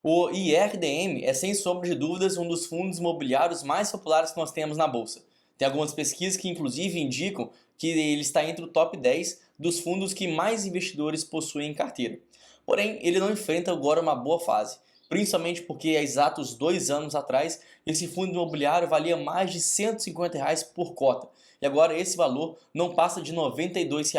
O IRDM é, sem sombra de dúvidas, um dos fundos imobiliários mais populares que nós temos na bolsa. Tem algumas pesquisas que, inclusive, indicam que ele está entre o top 10 dos fundos que mais investidores possuem em carteira. Porém, ele não enfrenta agora uma boa fase, principalmente porque há exatos 2 anos atrás, esse fundo imobiliário valia mais de R$ 150 por cota, e agora esse valor não passa de R$ 92,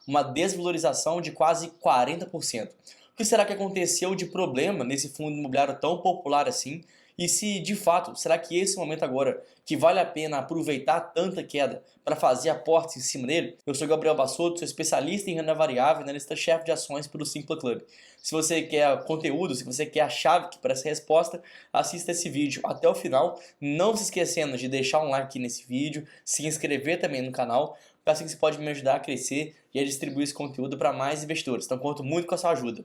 uma desvalorização de quase 40%. O que será que aconteceu de problema nesse fundo imobiliário tão popular assim? E se, de fato, será que esse momento agora que vale a pena aproveitar tanta queda para fazer aportes em cima dele? Eu sou Gabriel Bassotto, sou especialista em renda variável e analista-chefe de ações pelo Simpla Club. Se você quer conteúdo, se você quer a chave para essa resposta, assista esse vídeo até o final. Não se esquecendo de deixar um like nesse vídeo, se inscrever também no canal, porque assim você pode me ajudar a crescer e a distribuir esse conteúdo para mais investidores. Então conto muito com a sua ajuda.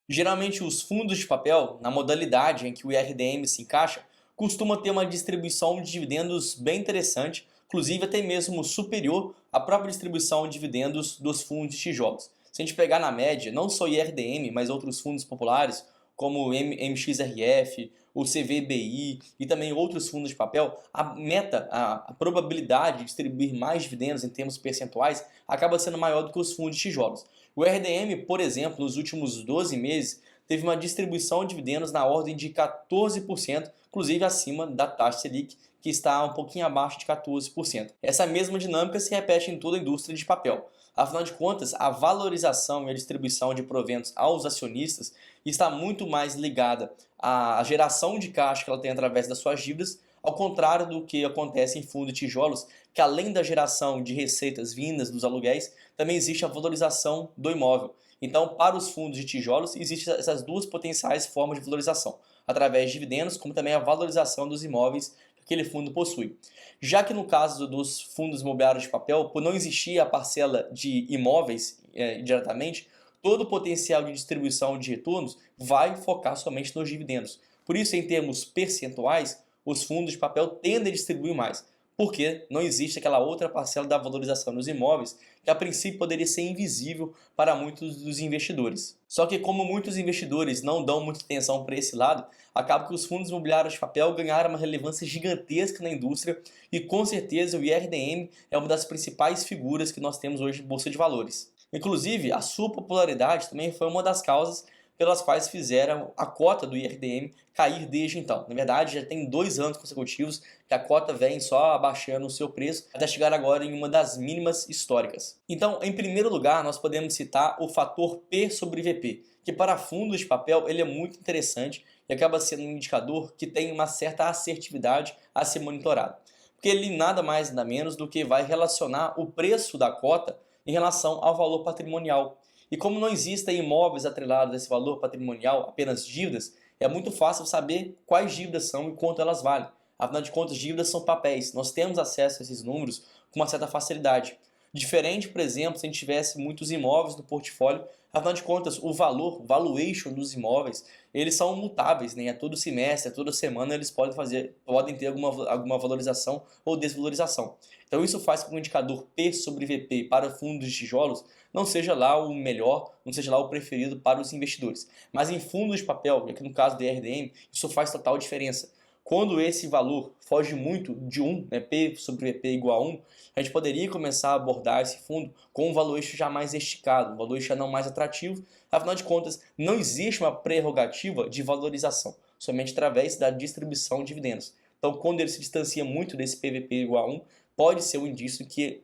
Geralmente os fundos de papel, na modalidade em que o IRDM se encaixa, costumam ter uma distribuição de dividendos bem interessante, inclusive até mesmo superior à própria distribuição de dividendos dos fundos de tijolos. Se a gente pegar na média, não só o IRDM, mas outros fundos populares, como o MXRF, o CVBI e também outros fundos de papel, a probabilidade de distribuir mais dividendos em termos percentuais acaba sendo maior do que os fundos de tijolos. O RDM, por exemplo, nos últimos 12 meses, teve uma distribuição de dividendos na ordem de 14%, inclusive acima da taxa Selic, que está um pouquinho abaixo de 14%. Essa mesma dinâmica se repete em toda a indústria de papel. Afinal de contas, a valorização e a distribuição de proventos aos acionistas está muito mais ligada à geração de caixa que ela tem através das suas dívidas, ao contrário do que acontece em fundo de tijolos, que além da geração de receitas vindas dos aluguéis, também existe a valorização do imóvel. Então, para os fundos de tijolos, existem essas duas potenciais formas de valorização, através de dividendos, como também a valorização dos imóveis que aquele fundo possui. Já que no caso dos fundos imobiliários de papel, por não existir a parcela de imóveis diretamente, todo o potencial de distribuição de retornos vai focar somente nos dividendos. Por isso, em termos percentuais, os fundos de papel tendem a distribuir mais, porque não existe aquela outra parcela da valorização dos imóveis que a princípio poderia ser invisível para muitos dos investidores. Só que como muitos investidores não dão muita atenção para esse lado, acaba que os fundos imobiliários de papel ganharam uma relevância gigantesca na indústria e com certeza o IRDM é uma das principais figuras que nós temos hoje em bolsa de valores. Inclusive, a sua popularidade também foi uma das causas pelas quais fizeram a cota do IRDM cair desde então. Na verdade, já tem 2 anos consecutivos que a cota vem só abaixando o seu preço até chegar agora em uma das mínimas históricas. Então, em primeiro lugar, nós podemos citar o fator P sobre VP, que para fundos de papel ele é muito interessante e acaba sendo um indicador que tem uma certa assertividade a ser monitorado. Porque ele nada mais nada menos do que vai relacionar o preço da cota em relação ao valor patrimonial. E como não existem imóveis atrelados a esse valor patrimonial, apenas dívidas, é muito fácil saber quais dívidas são e quanto elas valem. Afinal de contas, dívidas são papéis. Nós temos acesso a esses números com uma certa facilidade. Diferente, por exemplo, se a gente tivesse muitos imóveis no portfólio, afinal de contas, o valor, o valuation dos imóveis, eles são mutáveis, né? A todo semestre, a toda semana eles podem ter alguma valorização ou desvalorização. Então isso faz com que o indicador P sobre VP para fundos de tijolos não seja lá o melhor, não seja lá o preferido para os investidores. Mas em fundos de papel, aqui no caso do RDM, isso faz total diferença. Quando esse valor foge muito de 1, né, P sobre VP igual a 1, a gente poderia começar a abordar esse fundo com um valuation já mais esticado, um valuation não mais atrativo. Afinal de contas, não existe uma prerrogativa de valorização, somente através da distribuição de dividendos. Então, quando ele se distancia muito desse PVP igual a 1, pode ser um indício que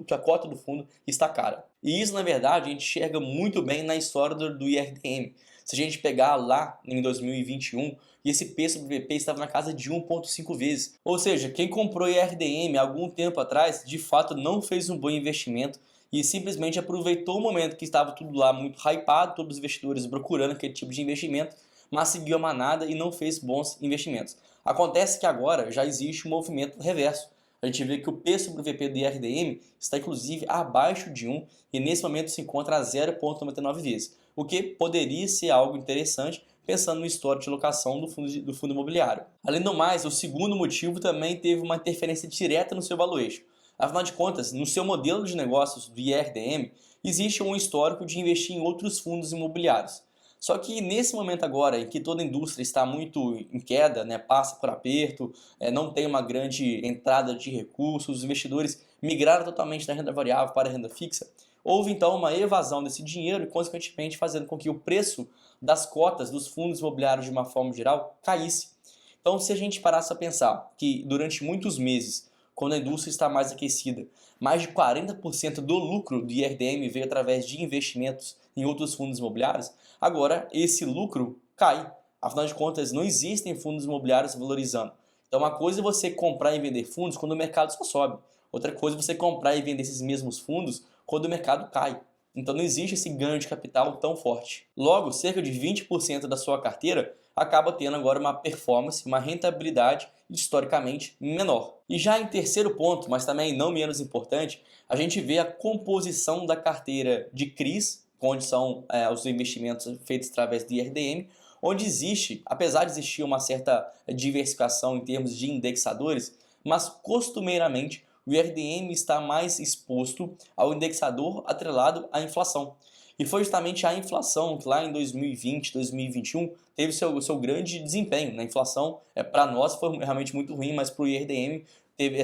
que a cota do fundo está cara. E isso, na verdade, a gente enxerga muito bem na história do IRDM. Se a gente pegar lá em 2021, esse P sobre VP estava na casa de 1,5 vezes. Ou seja, quem comprou IRDM há algum tempo atrás, de fato não fez um bom investimento e simplesmente aproveitou o momento que estava tudo lá muito hypado, todos os investidores procurando aquele tipo de investimento, mas seguiu a manada e não fez bons investimentos. Acontece que agora já existe um movimento reverso. A gente vê que o P sobre o VP do IRDM está inclusive abaixo de 1 e nesse momento se encontra a 0,99 vezes, o que poderia ser algo interessante pensando no histórico de locação do fundo imobiliário. Além do mais, o segundo motivo também teve uma interferência direta no seu valuation. Afinal de contas, no seu modelo de negócios do IRDM, existe um histórico de investir em outros fundos imobiliários. Só que nesse momento agora, em que toda a indústria está muito em queda, né, passa por aperto, não tem uma grande entrada de recursos, os investidores migraram totalmente da renda variável para a renda fixa, houve então uma evasão desse dinheiro e, consequentemente, fazendo com que o preço das cotas dos fundos imobiliários de uma forma geral caísse. Então, se a gente parasse a pensar que durante muitos meses, quando a indústria está mais aquecida, mais de 40% do lucro do IRDM veio através de investimentos em outros fundos imobiliários, agora esse lucro cai. Afinal de contas, não existem fundos imobiliários valorizando. Então, uma coisa é você comprar e vender fundos quando o mercado só sobe. Outra coisa é você comprar e vender esses mesmos fundos quando o mercado cai. Então não existe esse ganho de capital tão forte. Logo, cerca de 20% da sua carteira acaba tendo agora uma performance, uma rentabilidade historicamente menor. E já em terceiro ponto, mas também não menos importante, a gente vê a composição da carteira de CRIs, onde são os investimentos feitos através do IRDM, onde existe, apesar de existir uma certa diversificação em termos de indexadores, mas costumeiramente o IRDM está mais exposto ao indexador atrelado à inflação. E foi justamente a inflação que lá em 2020, 2021 teve o seu grande desempenho. Na inflação, para nós foi realmente muito ruim, mas para o IRDM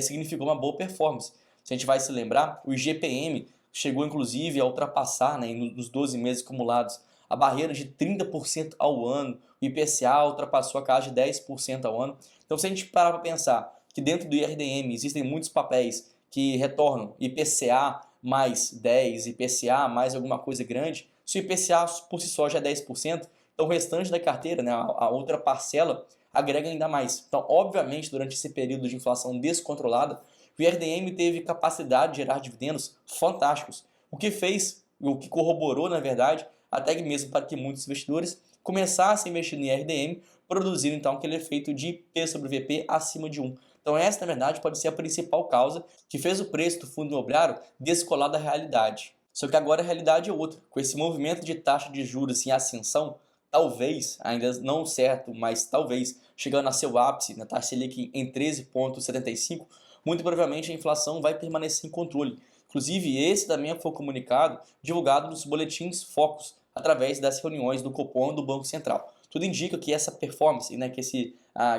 significou uma boa performance. Se a gente vai se lembrar, o IGPM chegou inclusive a ultrapassar, né, nos 12 meses acumulados, a barreira de 30% ao ano. O IPCA ultrapassou a casa de 10% ao ano. Então, se a gente parar para pensar que dentro do IRDM existem muitos papéis que retornam IPCA mais 10, IPCA mais alguma coisa grande, se o IPCA por si só já é 10%, então o restante da carteira, né, a outra parcela, agrega ainda mais. Então, obviamente, durante esse período de inflação descontrolada, o IRDM teve capacidade de gerar dividendos fantásticos, o que corroborou, na verdade, até mesmo para que muitos investidores começassem a investir no IRDM, produzindo então aquele efeito de P sobre VP acima de 1. Então essa, na verdade, pode ser a principal causa que fez o preço do fundo imobiliário descolar da realidade. Só que agora a realidade é outra. Com esse movimento de taxa de juros em ascensão, talvez, ainda não certo, mas talvez, chegando a seu ápice, na taxa Selic em 13,75, muito provavelmente a inflação vai permanecer em controle. Inclusive, esse também foi o comunicado divulgado nos boletins Focus, através das reuniões do Copom e do Banco Central. Tudo indica que essa performance, né, que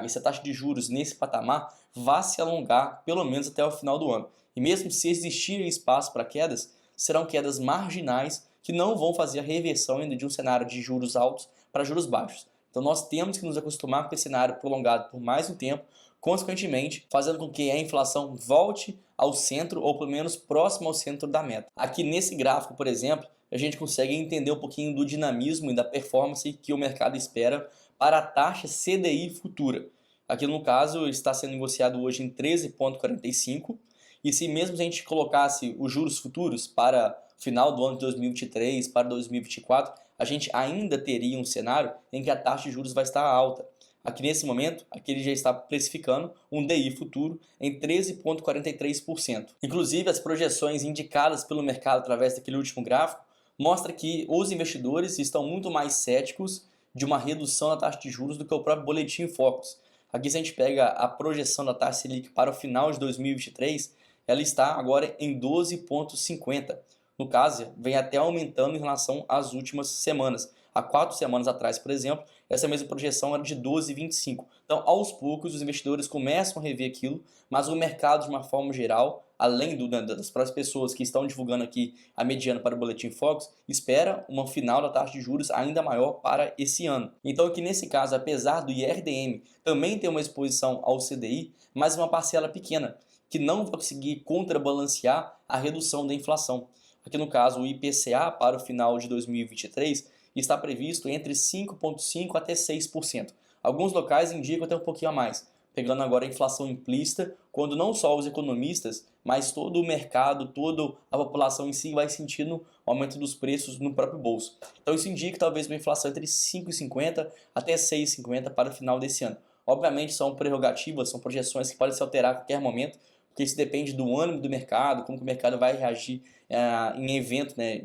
essa taxa de juros nesse patamar vai se alongar pelo menos até o final do ano. E mesmo se existir espaço para quedas, serão quedas marginais que não vão fazer a reversão ainda de um cenário de juros altos para juros baixos. Então nós temos que nos acostumar com esse cenário prolongado por mais um tempo, consequentemente fazendo com que a inflação volte ao centro ou pelo menos próximo ao centro da meta. Aqui nesse gráfico, por exemplo, a gente consegue entender um pouquinho do dinamismo e da performance que o mercado espera para a taxa CDI futura. Aqui no caso está sendo negociado hoje em 13,45, e se mesmo a gente colocasse os juros futuros para o final do ano de 2023, para 2024, a gente ainda teria um cenário em que a taxa de juros vai estar alta. Aqui nesse momento, aqui ele já está precificando um DI futuro em 13,43%. Inclusive, as projeções indicadas pelo mercado através daquele último gráfico mostra que os investidores estão muito mais céticos de uma redução da taxa de juros do que o próprio boletim Focus. Aqui, se a gente pega a projeção da taxa Selic para o final de 2023, ela está agora em 12,50. No caso, vem até aumentando em relação às últimas semanas. Há 4 semanas atrás, por exemplo, essa mesma projeção era de 12,25. Então, aos poucos, os investidores começam a rever aquilo, mas o mercado, de uma forma geral, além das próprias pessoas que estão divulgando aqui a mediana para o Boletim Focus, espera uma final da taxa de juros ainda maior para esse ano. Então, aqui nesse caso, apesar do IRDM também ter uma exposição ao CDI, mas uma parcela pequena, que não vai conseguir contrabalancear a redução da inflação. Aqui no caso, o IPCA para o final de 2023 está previsto entre 5,5% até 6%. Alguns locais indicam até um pouquinho a mais, pegando agora a inflação implícita, quando não só os economistas, mas todo o mercado, toda a população em si vai sentindo o aumento dos preços no próprio bolso. Então isso indica talvez uma inflação entre 5,50% até 6,50% para o final desse ano. Obviamente são prerrogativas, são projeções que podem se alterar a qualquer momento, porque isso depende do ânimo do mercado, como que o mercado vai reagir em evento, né,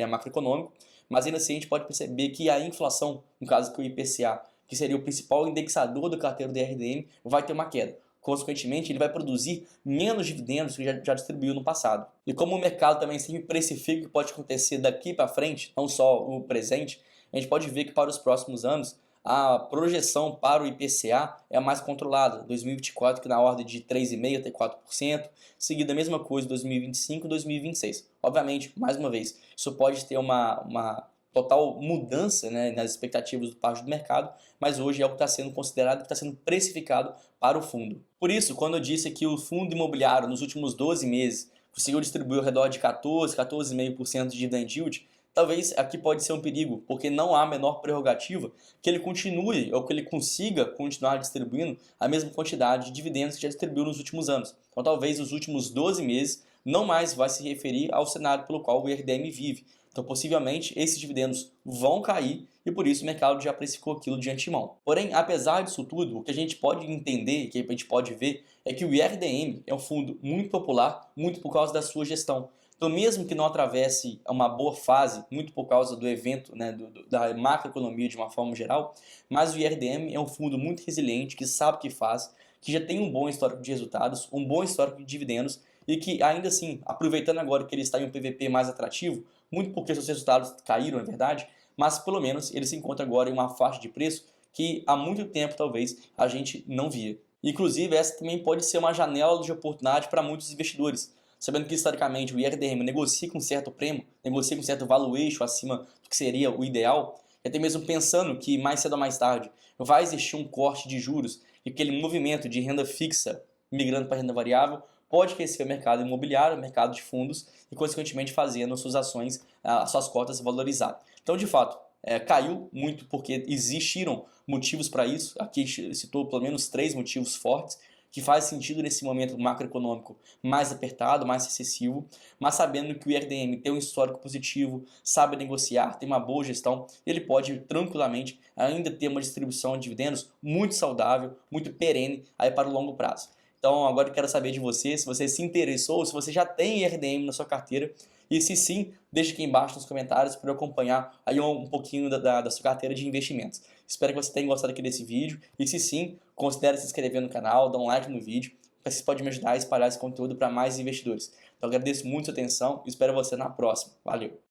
macroeconômico, mas ainda assim a gente pode perceber que a inflação, no caso que o IPCA, que seria o principal indexador do carteiro do IRDM, vai ter uma queda. Consequentemente, ele vai produzir menos dividendos que já distribuiu no passado. E como o mercado também sempre precifica o que pode acontecer daqui para frente, não só o presente, a gente pode ver que para os próximos anos a projeção para o IPCA é a mais controlada. 2024 que na ordem de 3,5% até 4%, seguida a mesma coisa em 2025 e 2026. Obviamente, mais uma vez, isso pode ter uma total mudança, né, nas expectativas do parte do mercado, mas hoje é o que está sendo considerado, que está sendo precificado para o fundo. Por isso, quando eu disse que o fundo imobiliário nos últimos 12 meses conseguiu distribuir ao redor de 14,5% de dividend yield, talvez aqui pode ser um perigo, porque não há a menor prerrogativa que ele continue ou que ele consiga continuar distribuindo a mesma quantidade de dividendos que já distribuiu nos últimos anos. Então talvez os últimos 12 meses não mais vai se referir ao cenário pelo qual o IRDM vive. Então, possivelmente, esses dividendos vão cair e, por isso, o mercado já precificou aquilo de antemão. Porém, apesar disso tudo, o que a gente pode entender, que a gente pode ver, é que o IRDM é um fundo muito popular, muito por causa da sua gestão. Então, mesmo que não atravesse uma boa fase, muito por causa do evento, né, da macroeconomia de uma forma geral, mas o IRDM é um fundo muito resiliente, que sabe o que faz, que já tem um bom histórico de resultados, um bom histórico de dividendos, e que ainda assim, aproveitando agora que ele está em um PVP mais atrativo, muito porque seus resultados caíram, é verdade, mas pelo menos ele se encontra agora em uma faixa de preço que há muito tempo talvez a gente não via. Inclusive essa também pode ser uma janela de oportunidade para muitos investidores, sabendo que historicamente o IRDM negocia com certo prêmio, negocia com certo valuation acima do que seria o ideal, e até mesmo pensando que mais cedo ou mais tarde vai existir um corte de juros e aquele movimento de renda fixa migrando para renda variável pode aquecer o mercado imobiliário, o mercado de fundos e, consequentemente, fazendo suas ações, suas cotas valorizar. Então, de fato, caiu muito porque existiram motivos para isso. Aqui citou pelo menos 3 motivos fortes que faz sentido nesse momento macroeconômico mais apertado, mais recessivo, mas sabendo que o IRDM tem um histórico positivo, sabe negociar, tem uma boa gestão, ele pode tranquilamente ainda ter uma distribuição de dividendos muito saudável, muito perene aí para o longo prazo. Então agora eu quero saber de você, se você se interessou, se você já tem IRDM na sua carteira, e se sim, deixe aqui embaixo nos comentários para eu acompanhar aí um pouquinho da sua carteira de investimentos. Espero que você tenha gostado aqui desse vídeo, e se sim, considere se inscrever no canal, dar um like no vídeo, porque isso pode me ajudar a espalhar esse conteúdo para mais investidores. Então agradeço muito a sua atenção e espero você na próxima. Valeu!